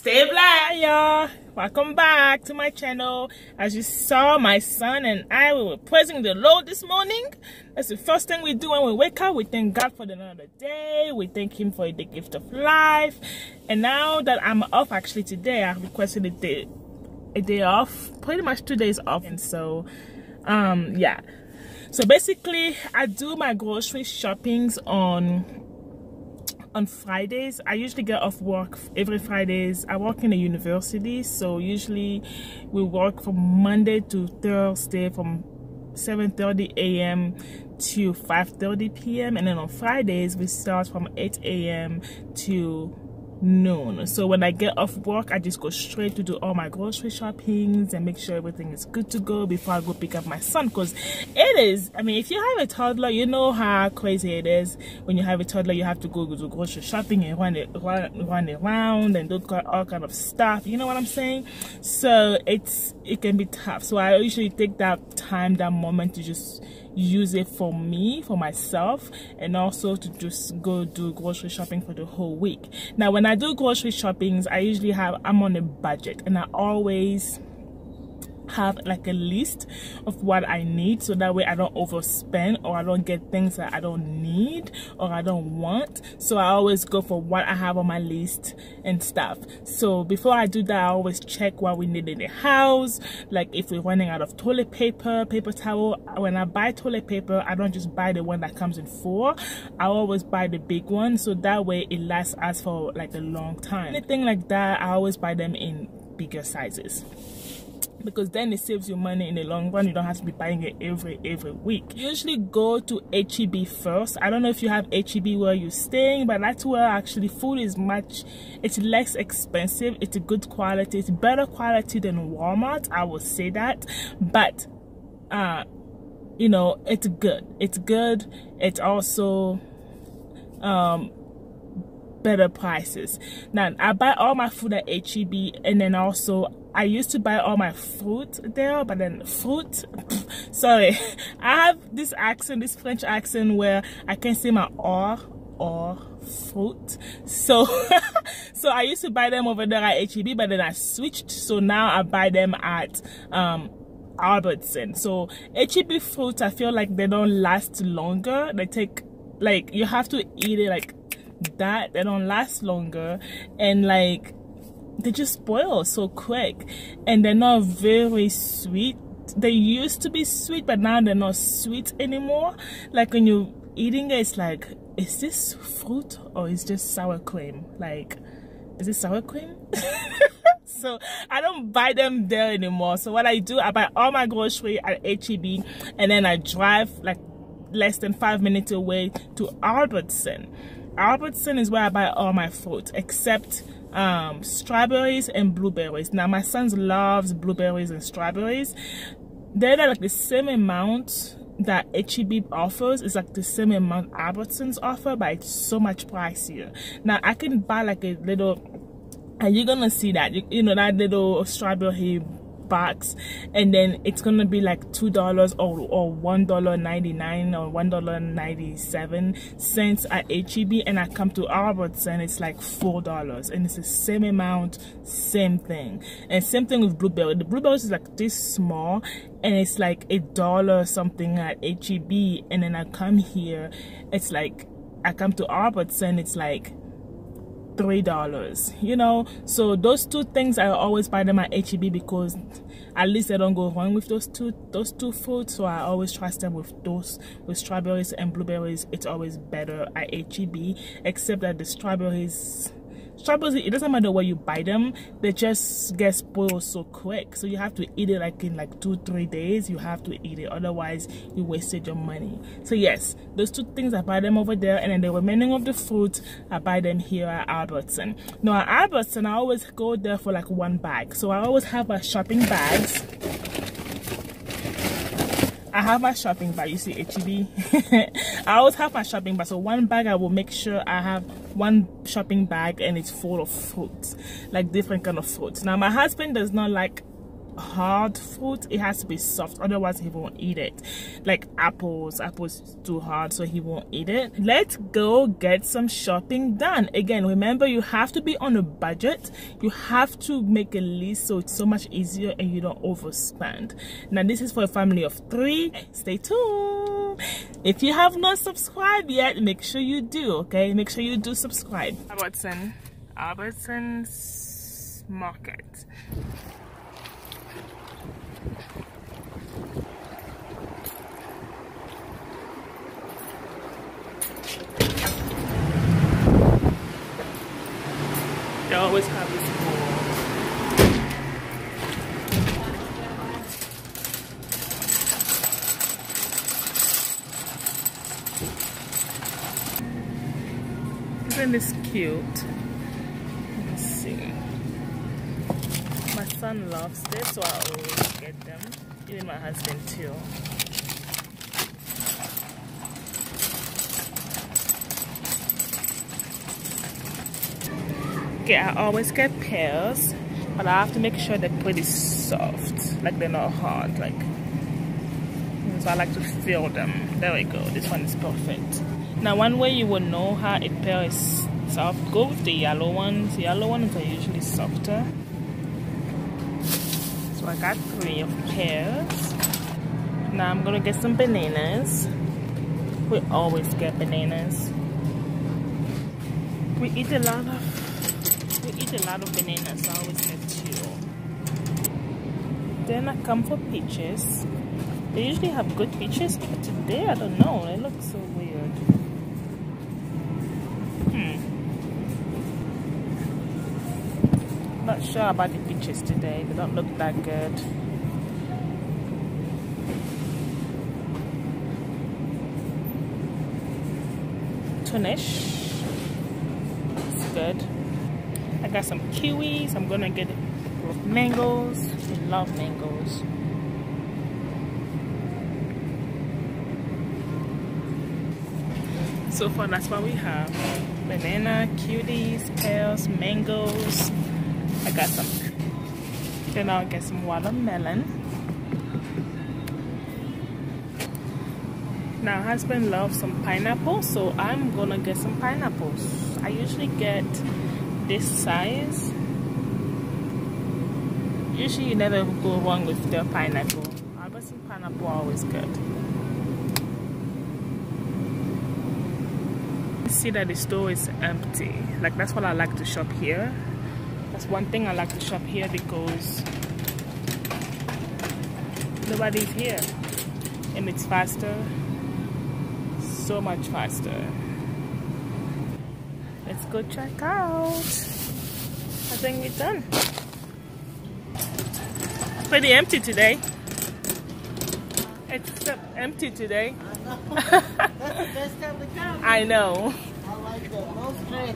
Stay black, y'all. Welcome back to my channel. As you saw, my son and I, we were praising the Lord this morning. That's the first thing we do when we wake up. We thank God for another day. We thank him for the gift of life. And now that I'm off, actually today, I requested a day off, pretty much 2 days off. And so yeah, so basically I do my grocery shoppings on Fridays. I usually get off work every Fridays. I work in a university, so usually we work from Monday to Thursday from 7:30 a.m. to 5:30 p.m. and then on Fridays we start from 8 a.m. to noon. So when I get off work, I just go straight to do all my grocery shoppings and make sure everything is good to go before I go pick up my son, because it is, I mean, if you have a toddler, you know how crazy it is. When you have a toddler, you have to go do grocery shopping and run around and do all kind of stuff, you know what I'm saying? So it can be tough. So I usually take that time, that moment, to just use it for me, for myself, and also to just go do grocery shopping for the whole week. Now when I do grocery shoppings, I'm on a budget, and I always have like a list of what I need, so that way I don't overspend or I don't get things that I don't need or I don't want. So I always go for what I have on my list and stuff. So before I do that, I always check what we need in the house, like if we're running out of toilet paper, paper towel. When I buy toilet paper, I don't just buy the one that comes in 4. I always buy the big one, so that way it lasts us for like a long time. Anything like that, I always buy them in bigger sizes, because then it saves you money in the long run. You don't have to be buying it every week. Usually go to H-E-B first. I don't know if you have H-E-B where you're staying, but that's where actually food is it's less expensive. It's a good quality. It's better quality than Walmart, I will say that. But you know, it's good. It's also better prices. Now I buy all my food at H-E-B, and then also I used to buy all my fruit there, but then sorry, I have this accent, this French accent, where I can't say my or fruit. So so I used to buy them over there at H-E-B, but then I switched, so now I buy them at Albertson. So H-E-B fruits, I feel like they don't last longer. They take, like, you have to eat it like that. They don't last longer, and like they just spoil so quick, and they're not very sweet. They used to be sweet, but now they're not sweet anymore. Like when you're eating it, it's like, is this fruit or is just sour cream? Like, is it sour cream? So I don't buy them there anymore. So what I do, I buy all my grocery at H-E-B, and then I drive like less than 5 minutes away to Albertson. Albertson is where I buy all my fruit, except strawberries and blueberries. Now my son loves blueberries and strawberries. They're like the same amount that H-E-B offers. It's like the same amount Albertsons offer, but it's so much pricier. Now I can buy like a little, and you're gonna see that, you know, that little strawberry box, and then it's gonna be like $2 or $1.99 or $1.97 at H-E-B, and I come to Albertson, it's like $4, and it's the same amount, same thing. And same thing with blueberry. The blueberries is like this small, and it's like $1 something at H-E-B, and then I come here, it's like, I come to Albertson, it's like $3, you know. So those two things, I always buy them at H-E-B, because at least I don't go wrong with those two fruits. So I always trust them with those. With strawberries and blueberries, it's always better at H-E-B, except that the strawberries, it doesn't matter where you buy them, they just get spoiled so quick. So you have to eat it like in like 2-3 days. You have to eat it, otherwise you wasted your money. So yes, those two things, I buy them over there, and then the remaining of the fruit, I buy them here at Albertson. Now at Albertson, I always go there for like 1 bag. So I always have my shopping bags. I have my shopping bag, you see H-E-B. I always have my shopping bag, so 1 bag, I will make sure I have 1 shopping bag, and it's full of fruits, like different kind of fruits. Now my husband does not like hard fruit, it has to be soft, otherwise he won't eat it. Like apples is too hard, so he won't eat it. Let's go get some shopping done. Again, remember, you have to be on a budget. You have to make a list so it's so much easier and you don't overspend. Now this is for a family of 3. Stay tuned. If you have not subscribed yet, make sure you do. Okay, make sure you do subscribe. Albertsons Market. They always have this bowl. Isn't this cute? Let's see. My son loves this, so I always get them. Even my husband too. Okay, I always get pears, but I have to make sure they're pretty soft, like they're not hard. Like, so I like to feel them. There we go. This one is perfect. Now, one way you will know how a pear is soft, go with the yellow ones. The yellow ones are usually softer. So I got 3 of pears. Now I'm gonna get some bananas. We always get bananas. We eat a lot of bananas, so I always get 2. Then I come for peaches. They usually have good peaches, but today I don't know. They look so weird. Not sure about the peaches today. They don't look that good. Tunish. It's good. I got some kiwis. I'm gonna get a couple of mangoes. I love mangoes. So far, that's what we have: banana, cuties, pears, mangoes. I got some. Then I'll get some watermelon. Now, husband loves some pineapple, so I'm gonna get some pineapples. I usually get this size. Usually you never go wrong with the pineapple. Albertsons pineapple are always good. See that the store is empty. Like, that's what I like to shop here. That's one thing I like to shop here, because nobody's here and it's faster, so much faster. Let's go check out. I think we're done. Pretty empty today. It's empty today. That's the best time to come. I know. I like that. No stress.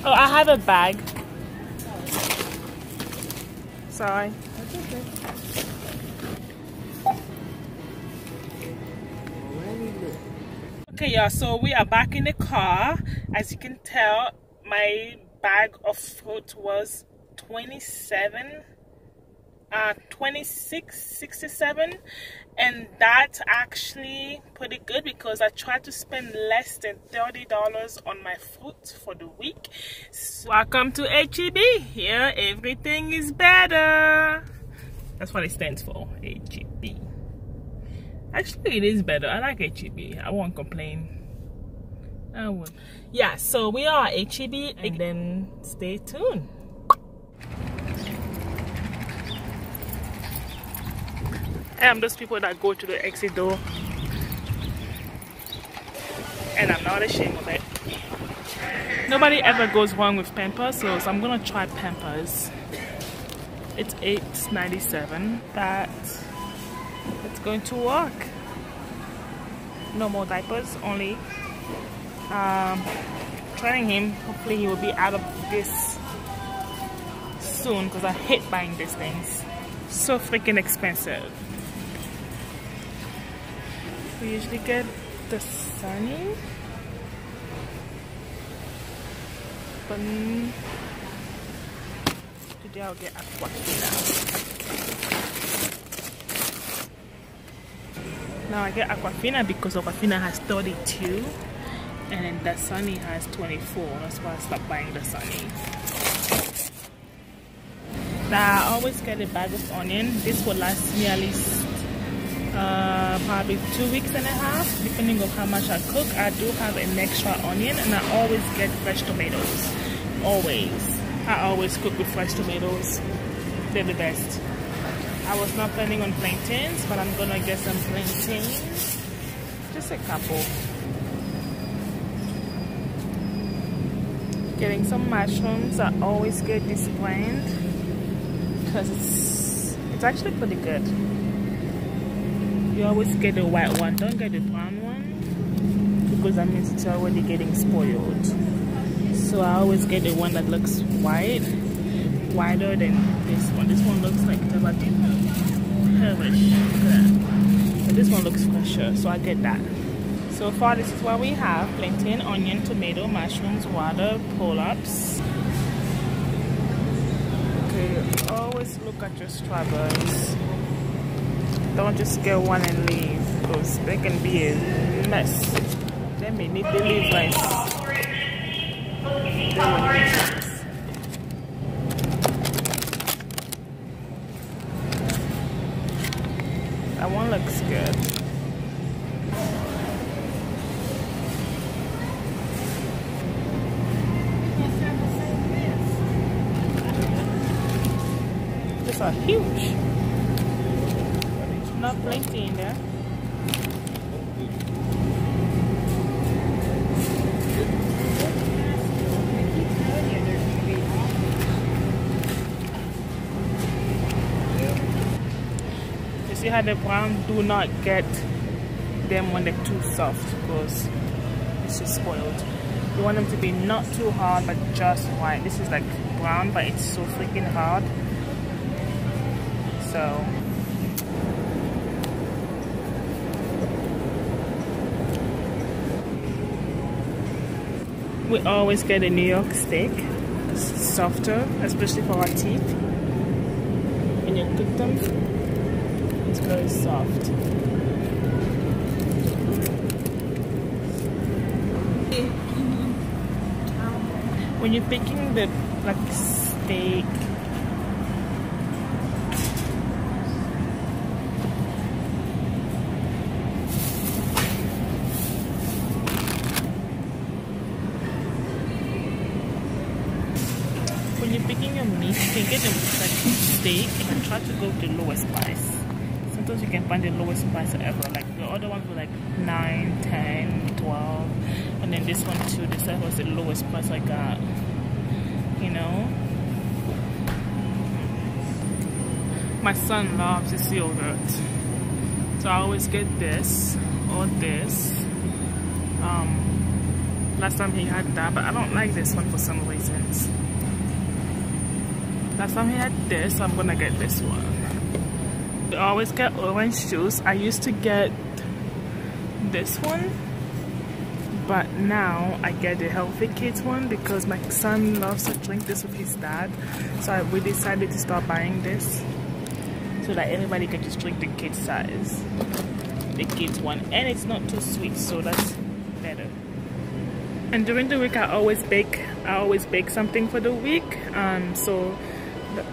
Oh, I have a bag. Sorry. That's okay. Okay, y'all, so we are back in the car. As you can tell, my bag of fruit was $26.67, and that's actually pretty good because I tried to spend less than $30 on my fruit for the week. So welcome to HEB. Here everything is better. That's what it stands for, HEB. Actually, it is better. I like HEB. I won't complain. I won't. Yeah, so we are at HEB, and then stay tuned. I'm those people that go to the exit door, and I'm not ashamed of it. Nobody ever goes wrong with Pampers, so I'm gonna try Pampers. It's $8.97. It's going to work. No more diapers, only trying him. Hopefully he will be out of this soon, because I hate buying these things. So freaking expensive. We usually get the Sunny. open. Today I'll get Aquafina. Now I get Aquafina because Aquafina has 32 and then Dasani has 24. That's why I stopped buying Dasani. Now I always get a bag of onion. This will last me at least probably 2 weeks and a half, depending on how much I cook. I do have an extra onion, and I always get fresh tomatoes. I always cook with fresh tomatoes. They're the best. I was not planning on plantains, but I'm gonna get some plantains, just a couple. Getting some mushrooms. I always get this brand because it's actually pretty good. You always get the white one, don't get the brown one, because that means it's already getting spoiled. So I always get the one that looks white, wider than this one. This one looks like it's about hellish, but this one looks fresher, so I get that. So far this is what we have: plantain, onion, tomato, mushrooms, water, pull-ups. Okay, always look at your strawberries. Don't just get one and leave, because they can be a mess. They may need deliverance. That one looks good. These are huge. Not plenty in there. You see how the brown, do not get them when they're too soft, because it's just spoiled. You want them to be not too hard but just right. This is like brown, but it's so freaking hard. So we always get a New York steak. It's softer, especially for our teeth. When you cook them, it's very soft. When you're picking the steak, when you're picking your meat, you can get the steak and try to go with the lowest price. Sometimes you can find the lowest price ever. Like the other ones were like 9, 10, 12, and then this one too. This one was the lowest price I got. You know, my son loves this yogurt, so I always get this or this. Last time he had that, but I don't like this one for some reasons. Last time he had this, so I'm gonna get this one. I always get orange juice. I used to get this one, but now I get the Healthy Kids one because my son loves to drink this with his dad. So we decided to start buying this so that everybody can just drink the kids size, the kids one, and it's not too sweet, so that's better. And during the week I always bake something for the week. So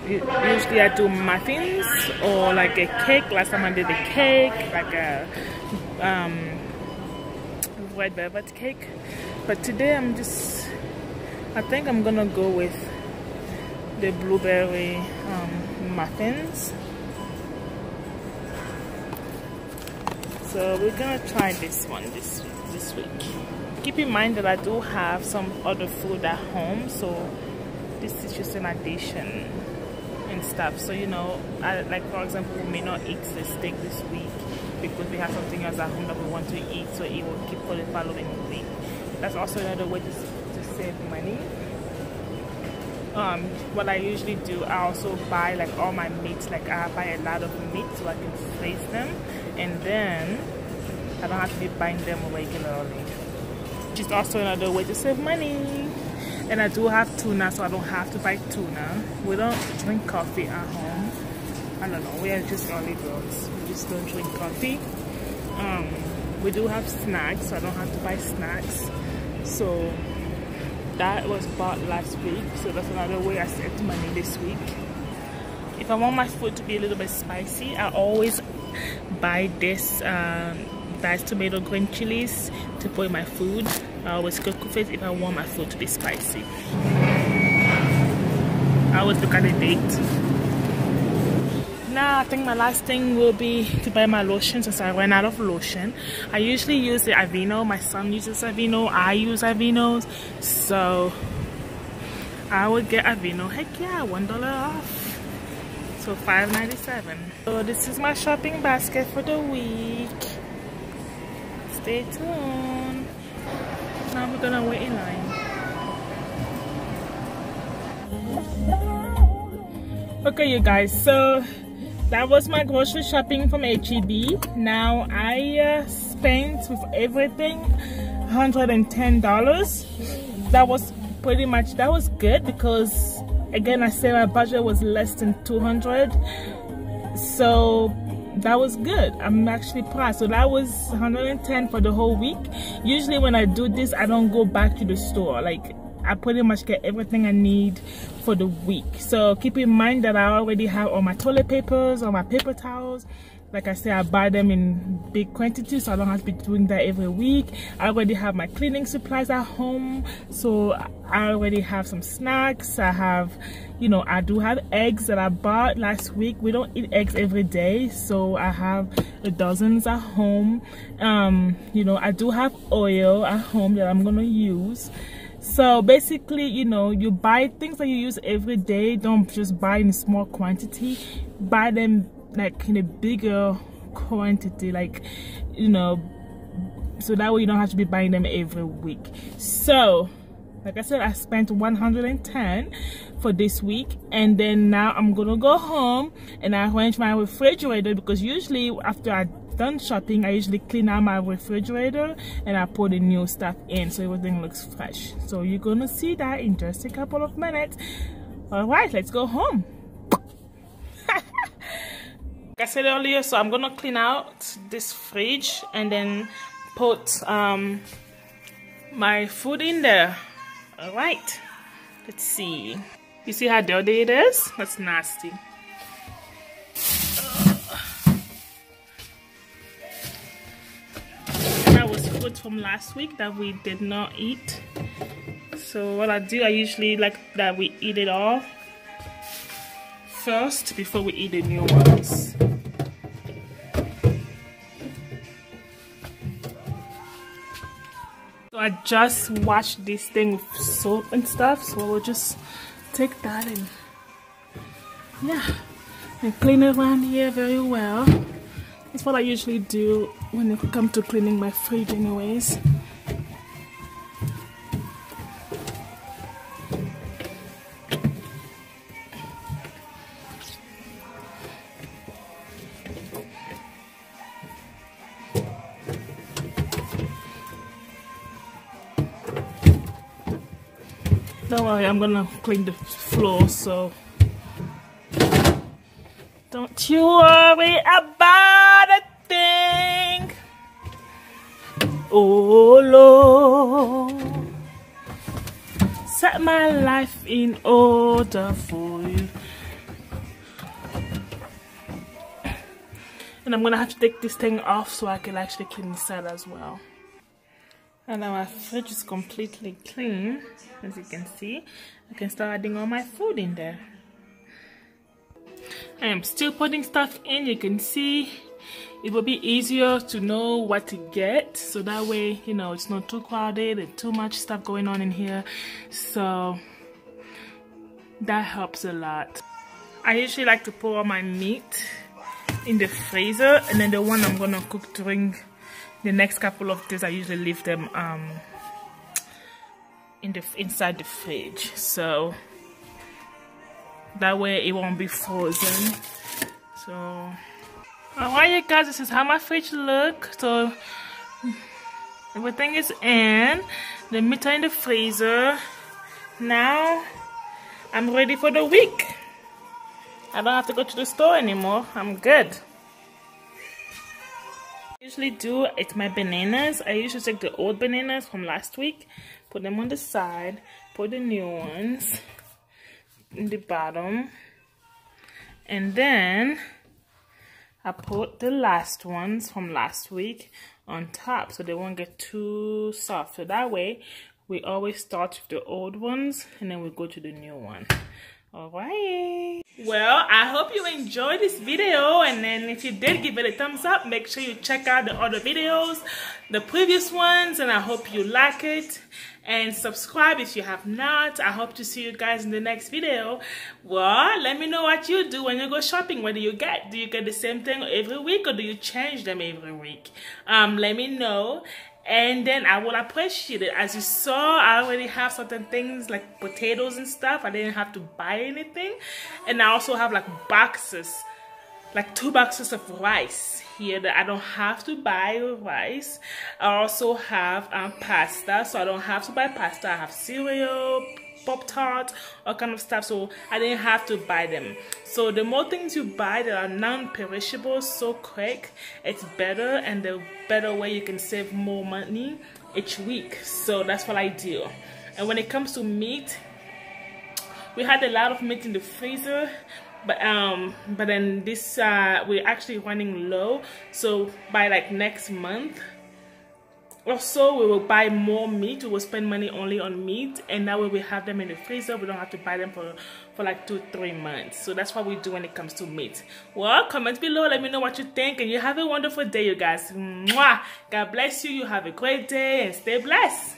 usually I do muffins or like a cake. Last time I did a cake, like a red velvet cake, but today I think I'm gonna go with the blueberry muffins. So we're gonna try this one this week. Keep in mind that I do have some other food at home, so this is just an addition and stuff. So you know, like for example, we may not eat the steak this week because we have something else at home that we want to eat, so it will keep for the following week. That's also another way to save money. What I usually do, I also buy like all my meats, like I buy a lot of meat so I can freeze them, and then I don't have to be buying them regularly. Which is also another way to save money. And I do have tuna, so I don't have to buy tuna. We don't drink coffee at home. I don't know, we are just early birds. We just don't drink coffee. We do have snacks, so I don't have to buy snacks. So that was bought last week, so that's another way I saved money this week. If I want my food to be a little bit spicy, I always buy this diced tomato green chilies to put in my food. I always cook with it if I want my food to be spicy. I always look at the date. Now I think my last thing will be to buy my lotion since I ran out of lotion. I usually use the Aveeno. My son uses Aveeno. I use Aveeno. So I would get Aveeno. Heck yeah, $1 off. So $5.97. So this is my shopping basket for the week. Stay tuned. Now we're gonna wait in line. Okay, you guys, so that was my grocery shopping from H-E-B. Now I spent with everything $110. That was pretty much, that was good because again I said my budget was less than $200, so that was good. I'm actually proud. So that was $110 for the whole week. Usually when I do this, I don't go back to the store. Like, I pretty much get everything I need for the week. So keep in mind that I already have all my toilet papers, all my paper towels. Like I said, I buy them in big quantities, so I don't have to be doing that every week. I already have my cleaning supplies at home, so I already have some snacks. I have, you know, I do have eggs that I bought last week. We don't eat eggs every day, so I have dozens at home. You know, I do have oil at home that I'm gonna use. So basically, you know, you buy things that you use every day. Don't just buy in small quantity. Buy them like in a bigger quantity, like, you know, so that way you don't have to be buying them every week. So like I said, I spent $110 for this week, and then now I'm gonna go home and arrange my refrigerator, because usually after I done shopping, I usually clean out my refrigerator and I put the new stuff in so everything looks fresh. So you're gonna see that in just a couple of minutes. All right, let's go home. Like I said earlier, so I'm gonna clean out this fridge and then put my food in there. All right, let's see. You see how dirty it is? That's nasty. That was food from last week that we did not eat. So what I do, I usually like that we eat it all first before we eat the new ones. So I just washed this thing with soap and stuff, so we'll just take that and and clean it around here very well. That's what I usually do when it comes to cleaning my fridge anyways. Don't worry, I'm gonna clean the floor, so don't you worry about a thing. Oh Lord, set my life in order for you. And I'm gonna have to take this thing off so I can actually clean the side as well. And now my fridge is completely clean, as you can see. I can start adding all my food in there. I am still putting stuff in. You can see it will be easier to know what to get, so that way, you know, it's not too crowded and too much stuff going on in here. So that helps a lot. I usually like to put all my meat in the freezer, and then the one I'm gonna cook during the next couple of days, I usually leave them inside the fridge, so that way it won't be frozen. So alright, you guys, this is how my fridge look. So everything is in, the meat are in the freezer, now I'm ready for the week. I don't have to go to the store anymore. I'm good. Usually do it's my bananas. I usually take the old bananas from last week, put them on the side, put the new ones in the bottom, and then I put the last ones from last week on top so they won't get too soft. So that way we always start with the old ones and then we go to the new one. Alright, well, I hope you enjoyed this video, and then if you did, give it a thumbs up. Make sure you check out the other videos, the previous ones, and I hope you like it, and subscribe if you have not. I hope to see you guys in the next video. Well, let me know what you do when you go shopping. What do you get? Do you get the same thing every week, or do you change them every week? Let me know. And then I will appreciate it. As you saw, I already have certain things like potatoes and stuff. I didn't have to buy anything. And I also have like boxes, like 2 boxes of rice here that I don't have to buy rice. I also have pasta, so I don't have to buy pasta. I have cereal, Pop-Tart, all kind of stuff, so I didn't have to buy them. So the more things you buy that are non-perishable so quick, it's better, and the better way you can save more money each week. So that's what I do. And when it comes to meat, we had a lot of meat in the freezer, but then this we're actually running low, so by like next month also we will buy more meat. We will spend money only on meat, and that way we have them in the freezer. We don't have to buy them for like 2-3 months. So that's what we do when it comes to meat. Well, comment below, let me know what you think, and you have a wonderful day, you guys. Mwah! God bless you. You have a great day and stay blessed.